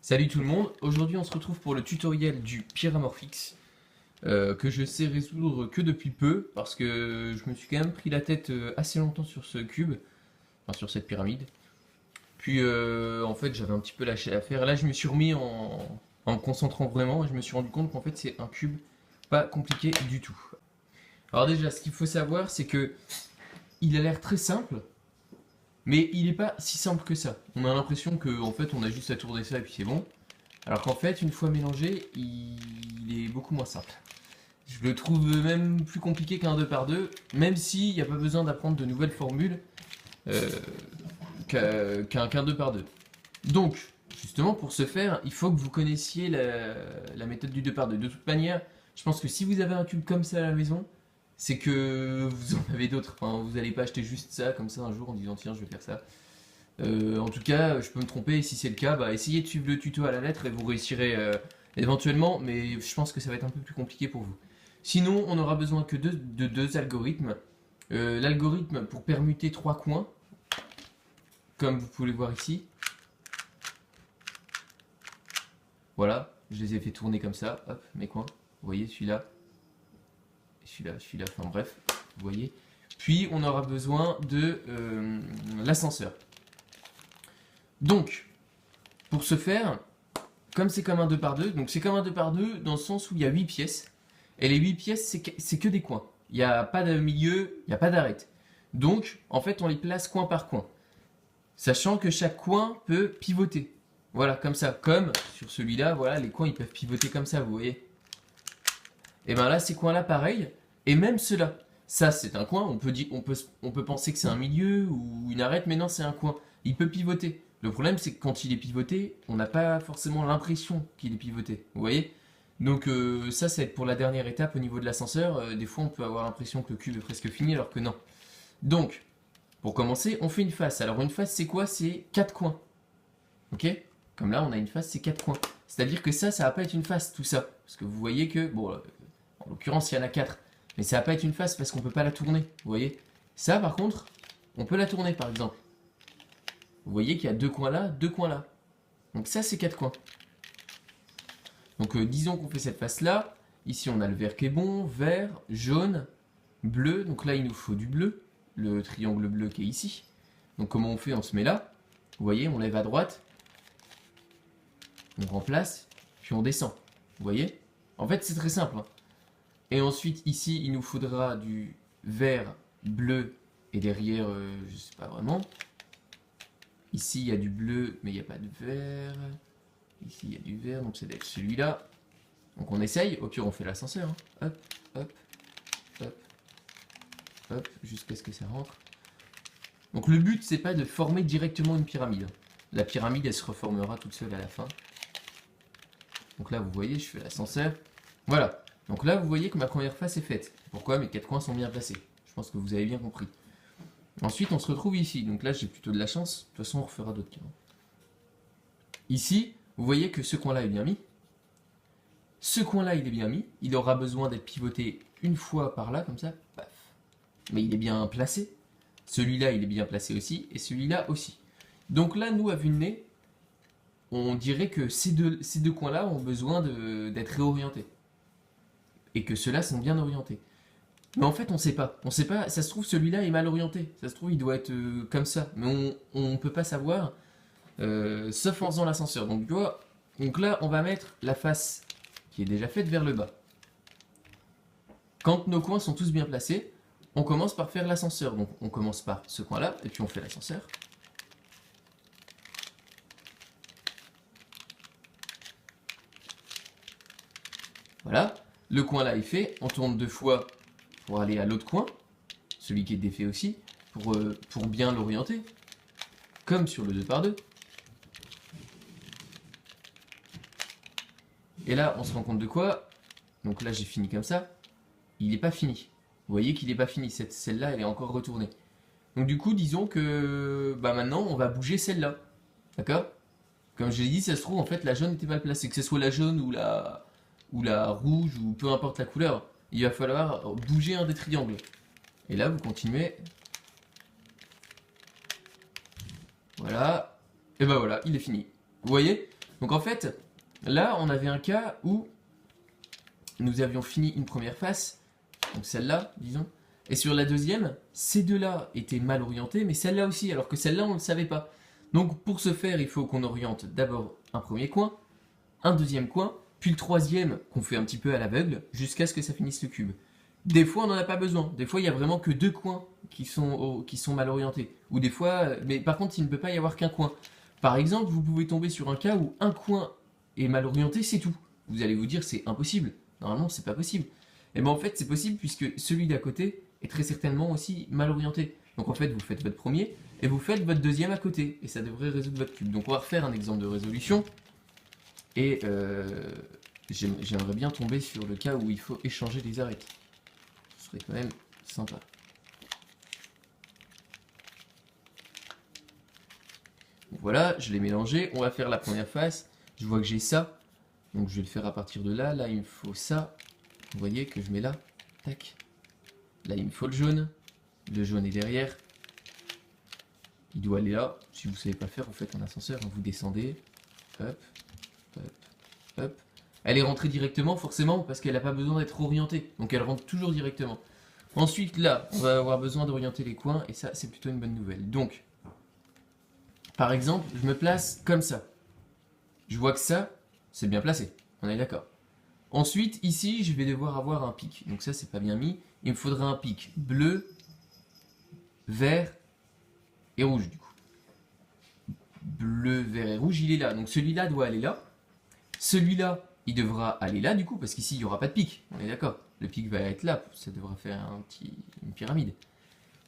Salut tout le monde, aujourd'hui on se retrouve pour le tutoriel du Pyramorphix que je sais résoudre que depuis peu parce que je me suis quand même pris la tête assez longtemps sur ce cube, enfin sur cette pyramide. Puis en fait j'avais un petit peu lâché l'affaire. Là je me suis remis en me concentrant vraiment et je me suis rendu compte qu'en fait c'est un cube pas compliqué du tout. Alors déjà ce qu'il faut savoir c'est que il a l'air très simple mais il n'est pas si simple que ça. On a l'impression qu'en fait on a juste à tourner ça et puis c'est bon. Alors qu'en fait, une fois mélangé, il est beaucoup moins simple. Je le trouve même plus compliqué qu'un 2 par 2, même s'il n'y a pas besoin d'apprendre de nouvelles formules euh, qu'un 2 par 2. Donc, justement, pour ce faire, il faut que vous connaissiez la méthode du 2 par 2. De toute manière, je pense que si vous avez un cube comme ça à la maison, c'est que vous en avez d'autres. Enfin, vous n'allez pas acheter juste ça comme ça un jour en disant tiens, je vais faire ça. En tout cas, je peux me tromper, et si c'est le cas, bah, essayez de suivre le tuto à la lettre et vous réussirez éventuellement, mais je pense que ça va être un peu plus compliqué pour vous. Sinon, on n'aura besoin que de deux algorithmes. L'algorithme pour permuter trois coins, comme vous pouvez le voir ici. Voilà, je les ai fait tourner comme ça, hop, mes coins. Vous voyez, celui-là, celui-là, enfin bref, vous voyez. Puis, on aura besoin de l'ascenseur. Donc, pour ce faire, comme c'est comme un 2 par 2, donc c'est comme un 2 par 2 dans le sens où il y a 8 pièces, et les 8 pièces, c'est que des coins. Il n'y a pas de milieu, il n'y a pas d'arête. Donc, en fait, on les place coin par coin, sachant que chaque coin peut pivoter. Voilà, comme ça, comme sur celui-là, voilà, les coins, ils peuvent pivoter comme ça, vous voyez. Et bien là, ces coins-là, pareil, et même ceux-là. Ça, c'est un coin, on peut penser que c'est un milieu ou une arête, mais non, c'est un coin. Il peut pivoter. Le problème, c'est que quand il est pivoté, on n'a pas forcément l'impression qu'il est pivoté. Vous voyez? Donc ça, c'est pour la dernière étape au niveau de l'ascenseur. Des fois, on peut avoir l'impression que le cube est presque fini, alors que non. Donc, pour commencer, on fait une face. Alors une face, c'est quoi? C'est 4 coins. Ok? Comme là, on a une face, c'est 4 coins. C'est-à-dire que ça va pas être une face, tout ça. Parce que vous voyez que, bon, en l'occurrence, il y en a 4. Mais ça va pas être une face parce qu'on peut pas la tourner. Vous voyez? Ça, par contre, on peut la tourner, par exemple. Vous voyez qu'il y a deux coins là, deux coins là. Donc ça, c'est 4 coins. Donc disons qu'on fait cette face-là. Ici, on a le vert qui est bon, vert, jaune, bleu. Donc là, il nous faut du bleu. Le triangle bleu qui est ici. Donc comment on fait? On se met là. Vous voyez, on lève à droite. On remplace, puis on descend. Vous voyez? En fait, c'est très simple. Hein. Et ensuite, ici, il nous faudra du vert, bleu, et derrière, je sais pas vraiment. Ici, il y a du bleu, mais il n'y a pas de vert. Ici, il y a du vert, donc c'est d'être celui-là. Donc on essaye, au pire, on fait l'ascenseur. Hein. Hop, hop, hop, hop, jusqu'à ce que ça rentre. Donc le but, c'est pas de former directement une pyramide. La pyramide, elle se reformera toute seule à la fin. Donc là, vous voyez, je fais l'ascenseur. Voilà. Donc là, vous voyez que ma première face est faite. Pourquoi? Mes 4 coins sont bien placés. Je pense que vous avez bien compris. Ensuite, on se retrouve ici. Donc là, j'ai plutôt de la chance. De toute façon, on refera d'autres cas. Ici, vous voyez que ce coin-là est bien mis. Ce coin-là, il est bien mis. Il aura besoin d'être pivoté une fois par là, comme ça. Paf. Mais il est bien placé. Celui-là, il est bien placé aussi. Et celui-là aussi. Donc là, nous, à vue de nez, on dirait que ces deux coins-là ont besoin d'être réorientés. Et que ceux-là sont bien orientés. Mais en fait, on sait pas. On sait pas. Ça se trouve, celui-là est mal orienté. Ça se trouve, il doit être comme ça. Mais on peut pas savoir, sauf en faisant l'ascenseur. Donc, tu vois, donc là, on va mettre la face qui est déjà faite vers le bas. Quand nos coins sont tous bien placés, on commence par faire l'ascenseur. Donc, on commence par ce coin-là, et puis on fait l'ascenseur. Voilà. Le coin là est fait. On tourne 2 fois pour aller à l'autre coin, celui qui est défait aussi, pour bien l'orienter, comme sur le 2 par 2. Et là, on se rend compte de quoi? Donc là, j'ai fini comme ça. Il n'est pas fini. Vous voyez qu'il n'est pas fini. Celle-là, elle est encore retournée. Donc du coup, disons que maintenant, on va bouger celle-là. D'accord? Comme je l'ai dit, ça se trouve, en fait, la jaune était mal placée. Que ce soit la jaune ou la rouge, ou peu importe la couleur, il va falloir bouger un des triangles. Et là, vous continuez. Voilà. Et ben voilà, il est fini. Vous voyez? Donc en fait, là, on avait un cas où nous avions fini une première face, donc celle-là, disons, et sur la deuxième, ces deux-là étaient mal orientés, mais celle-là aussi, alors que celle-là, on ne le savait pas. Donc pour ce faire, il faut qu'on oriente d'abord un premier coin, un deuxième coin, puis le troisième qu'on fait un petit peu à l'aveugle, jusqu'à ce que ça finisse le cube. Des fois, on n'en a pas besoin. Des fois, il y a vraiment que deux coins qui sont mal orientés. Ou des fois, mais par contre, il ne peut pas y avoir qu'un coin. Par exemple, vous pouvez tomber sur un cas où un coin est mal orienté, c'est tout. Vous allez vous dire, c'est impossible. Normalement, c'est pas possible. Et bien en fait, c'est possible puisque celui d'à côté est très certainement aussi mal orienté. Donc en fait, vous faites votre premier et vous faites votre deuxième à côté. Et ça devrait résoudre votre cube. Donc on va refaire un exemple de résolution. Et j'aimerais bien tomber sur le cas où il faut échanger les arêtes. Ce serait quand même sympa. Donc voilà, je l'ai mélangé. On va faire la première face. Je vois que j'ai ça. Donc je vais le faire à partir de là. Là, il me faut ça. Vous voyez que je mets là. Tac. Là, il me faut le jaune. Le jaune est derrière. Il doit aller là. Si vous ne savez pas faire, vous faites un ascenseur. Vous descendez. Hop. Hop. Hop. Elle est rentrée directement, forcément, parce qu'elle n'a pas besoin d'être orientée. Donc elle rentre toujours directement. Ensuite, là, on va avoir besoin d'orienter les coins. Et ça, c'est plutôt une bonne nouvelle. Donc, par exemple, je me place comme ça. Je vois que ça, c'est bien placé. On est d'accord. Ensuite, ici, je vais devoir avoir un pic. Donc ça, c'est pas bien mis. Il me faudra un pic bleu, vert et rouge, du coup. Bleu, vert et rouge, il est là. Donc celui-là doit aller là. Celui-là, il devra aller là, du coup, parce qu'ici, il n'y aura pas de pic. On est d'accord. Le pic va être là. Ça devra faire une pyramide.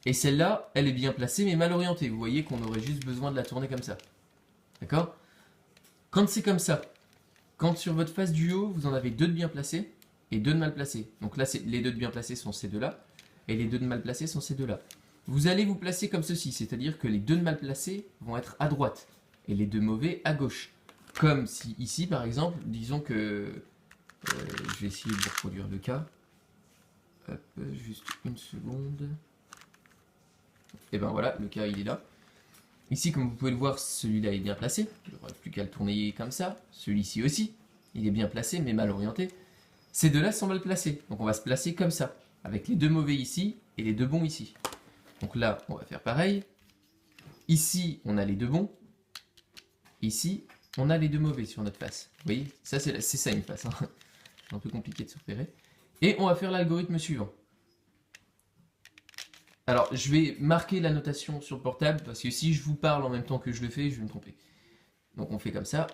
Et celle-là, elle est bien placée, mais mal orientée. Vous voyez qu'on aurait juste besoin de la tourner comme ça. D'accord? Quand c'est comme ça, quand sur votre face du haut, vous en avez deux de bien placés et deux de mal placés. Donc là, les deux de bien placés sont ces deux-là, et les deux de mal placés sont ces deux-là. Vous allez vous placer comme ceci, c'est-à-dire que les deux de mal placés vont être à droite, et les deux mauvais à gauche. Comme si ici, par exemple, disons que... je vais essayer de vous reproduire le cas. Hop, juste une seconde. Et ben voilà, le cas, il est là. Ici, comme vous pouvez le voir, celui-là est bien placé. Il n'y aura plus qu'à le tourner comme ça. Celui-ci aussi, il est bien placé, mais mal orienté. Ces deux-là sont mal placés. Donc on va se placer comme ça, avec les deux mauvais ici et les deux bons ici. Donc là, on va faire pareil. Ici, on a les deux bons. Ici, on a les deux mauvais sur notre face. Vous voyez, ça c'est ça une face. Hein. C'est un peu compliqué de se repérer. Et on va faire l'algorithme suivant. Alors, je vais marquer la notation sur le portable, parce que si je vous parle en même temps que je le fais, je vais me tromper. Donc on fait comme ça.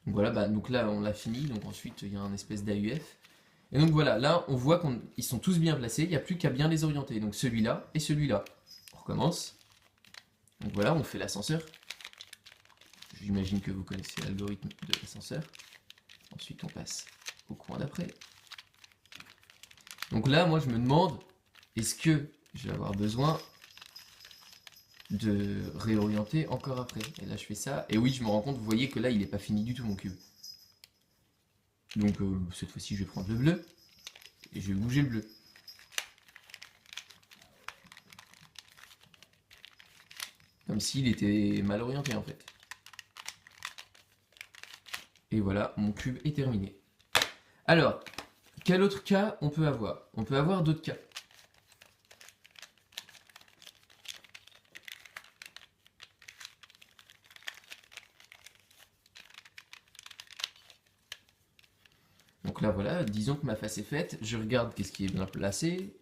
Donc voilà, donc là on l'a fini, donc ensuite il y a un espèce d'AUF. Et donc voilà, là on voit qu'ils sont tous bien placés, il n'y a plus qu'à bien les orienter. Donc celui-là et celui-là. On recommence. Donc voilà, on fait l'ascenseur. J'imagine que vous connaissez l'algorithme de l'ascenseur. Ensuite on passe au coin d'après. Donc là, moi je me demande, est-ce que je vais avoir besoin de réorienter encore après? Et là je fais ça, et oui je me rends compte, vous voyez que là il n'est pas fini du tout mon cube. Donc cette fois-ci je vais prendre le bleu, et je vais bouger le bleu. Comme s'il était mal orienté en fait. Et voilà, mon cube est terminé. Alors, quel autre cas on peut avoir? On peut avoir d'autres cas. Donc là voilà, disons que ma face est faite, je regarde qu'est-ce qui est bien placé.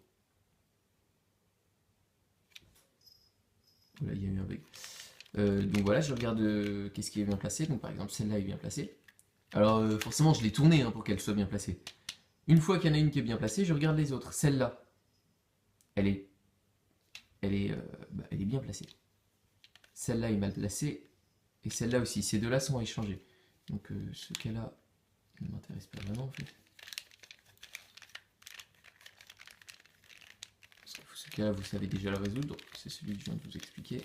Voilà, il y a eu un bug. Donc voilà, je regarde qu'est-ce qui est bien placé. Donc par exemple, celle-là est bien placée. Alors forcément, je l'ai tournée pour qu'elle soit bien placée. Une fois qu'il y en a une qui est bien placée, je regarde les autres. Celle-là, elle est bien placée. Celle-là est mal placée. Et celle-là aussi. Ces deux-là sont à échanger. Donc ce cas-là ne m'intéresse pas vraiment en fait. Parce que ce cas-là, vous savez déjà le résoudre. C'est celui que je viens de vous expliquer.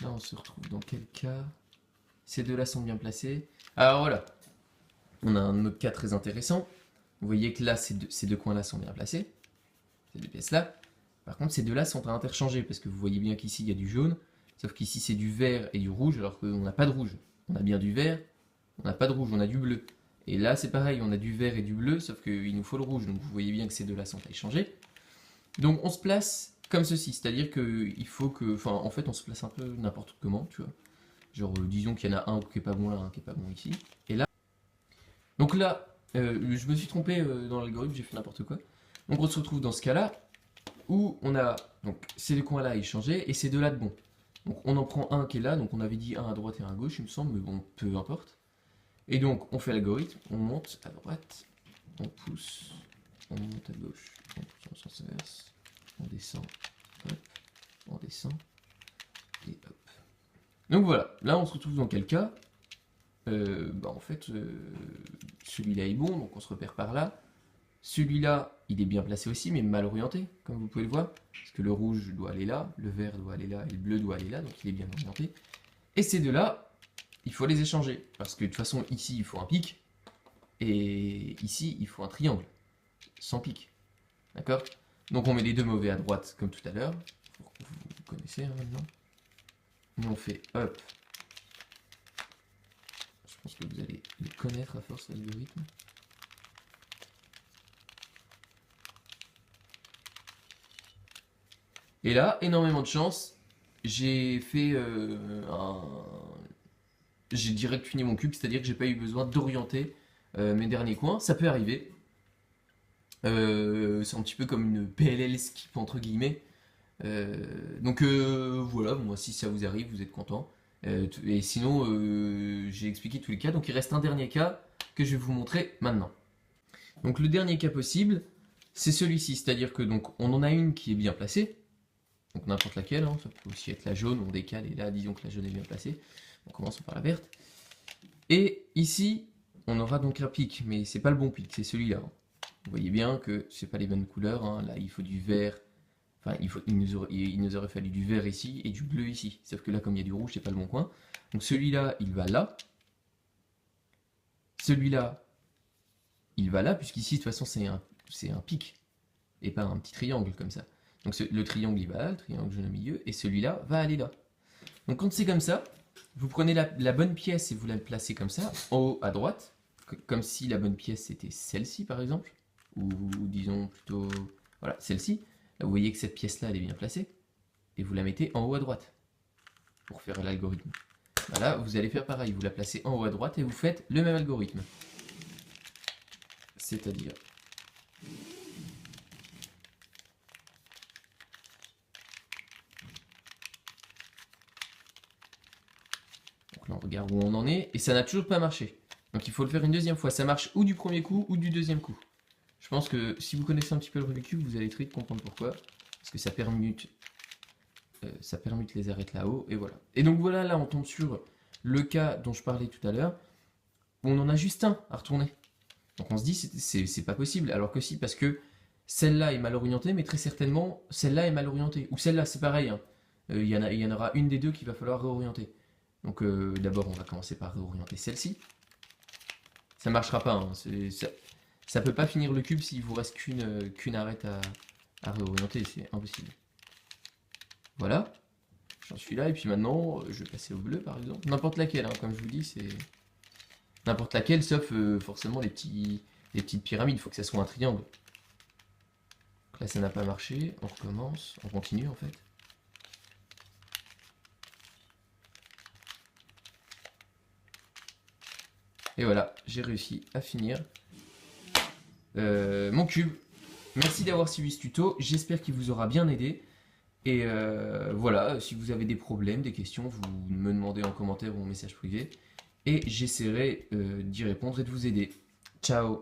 Donc là, on se retrouve dans quel cas? Ces deux-là sont bien placés. Alors voilà, on a un autre cas très intéressant. Vous voyez que là, ces deux coins-là sont bien placés. Ces deux pièces-là. Par contre, ces deux-là sont à interchanger parce que vous voyez bien qu'ici, il y a du jaune. Sauf qu'ici, c'est du vert et du rouge, alors qu'on n'a pas de rouge. On a bien du vert, on n'a pas de rouge, on a du bleu. Et là, c'est pareil, on a du vert et du bleu, sauf qu'il nous faut le rouge. Donc vous voyez bien que ces deux-là sont à échanger. Donc on se place comme ceci, c'est-à-dire qu'il faut que... Enfin, en fait, on se place un peu n'importe comment, tu vois. Genre, disons qu'il y en a un qui est pas bon là, un qui est pas bon ici. Et là... Donc là, je me suis trompé dans l'algorithme, j'ai fait n'importe quoi. Donc on se retrouve dans ce cas-là, où on a donc ces deux coins-là à échanger, et ces deux-là de bon. Donc on en prend un qui est là, donc on avait dit un à droite et un à gauche, il me semble, mais bon, peu importe. Et donc on fait l'algorithme, on monte à droite, on pousse, on monte à gauche, on pousse en sens inverse, on descend, hop, on descend, et hop. Donc voilà, là on se retrouve dans quel cas? En fait, celui-là est bon, donc on se repère par là. Celui-là, il est bien placé aussi, mais mal orienté, comme vous pouvez le voir. Parce que le rouge doit aller là, le vert doit aller là, et le bleu doit aller là, donc il est bien orienté. Et ces deux-là, il faut les échanger. Parce que de toute façon, ici, il faut un pic. Et ici, il faut un triangle. Sans pic. D'accord? Donc on met les deux mauvais à droite, comme tout à l'heure. Vous connaissez hein, maintenant. Et on fait hop. Je pense que vous allez les connaître à force l'algorithme. Et là, énormément de chance, j'ai fait j'ai direct fini mon cube, c'est-à-dire que j'ai pas eu besoin d'orienter mes derniers coins. Ça peut arriver. C'est un petit peu comme une PLL skip entre guillemets. Donc voilà, moi si ça vous arrive, vous êtes content. Et sinon, j'ai expliqué tous les cas. Donc il reste un dernier cas que je vais vous montrer maintenant. Donc le dernier cas possible, c'est celui-ci, c'est-à-dire que donc on en a une qui est bien placée. Donc n'importe laquelle, hein, ça peut aussi être la jaune, on décale, et là disons que la jaune est bien placée. On commence par la verte. Et ici, on aura donc un pic, mais c'est pas le bon pic, c'est celui-là. Hein. Vous voyez bien que c'est pas les bonnes couleurs, hein. Là il faut du vert, enfin il nous aurait fallu du vert ici et du bleu ici. Sauf que là comme il y a du rouge, c'est pas le bon coin. Donc celui-là, il va là. Celui-là, il va là, puisqu'ici de toute façon c'est un pic, et pas un petit triangle comme ça. Donc le triangle il va là, le triangle jaune au milieu, et celui-là va aller là. Donc quand c'est comme ça, vous prenez la bonne pièce et vous la placez comme ça, en haut à droite, comme si la bonne pièce c'était celle-ci par exemple, ou disons plutôt, voilà, celle-ci. Là vous voyez que cette pièce-là elle est bien placée, et vous la mettez en haut à droite, pour faire l'algorithme. Voilà, vous allez faire pareil, vous la placez en haut à droite et vous faites le même algorithme. C'est-à-dire... Donc là on regarde où on en est, et ça n'a toujours pas marché. Donc il faut le faire une deuxième fois, ça marche ou du premier coup ou du deuxième coup. Je pense que si vous connaissez un petit peu le Rubik's Cube, vous allez très vite comprendre pourquoi. Parce que ça permute les arêtes là-haut, et voilà. Et donc voilà, là on tombe sur le cas dont je parlais tout à l'heure, où on en a juste un à retourner. Donc on se dit, c'est pas possible, alors que si, parce que celle-là est mal orientée, mais très certainement, celle-là est mal orientée. Ou celle-là, c'est pareil, hein. Il y en aura une des deux qu'il va falloir réorienter. Donc d'abord, on va commencer par réorienter celle-ci. Ça marchera pas, hein. Ça peut pas finir le cube s'il vous reste qu'une arête à réorienter, c'est impossible. Voilà, j'en suis là, et puis maintenant, je vais passer au bleu par exemple. N'importe laquelle, hein, comme je vous dis, c'est... N'importe laquelle, sauf forcément les petites pyramides, il faut que ça soit un triangle. Donc là, ça n'a pas marché, on recommence, on continue en fait. Et voilà, j'ai réussi à finir mon cube. Merci d'avoir suivi ce tuto, j'espère qu'il vous aura bien aidé. Et voilà, si vous avez des problèmes, des questions, vous me demandez en commentaire ou en message privé. Et j'essaierai d'y répondre et de vous aider. Ciao!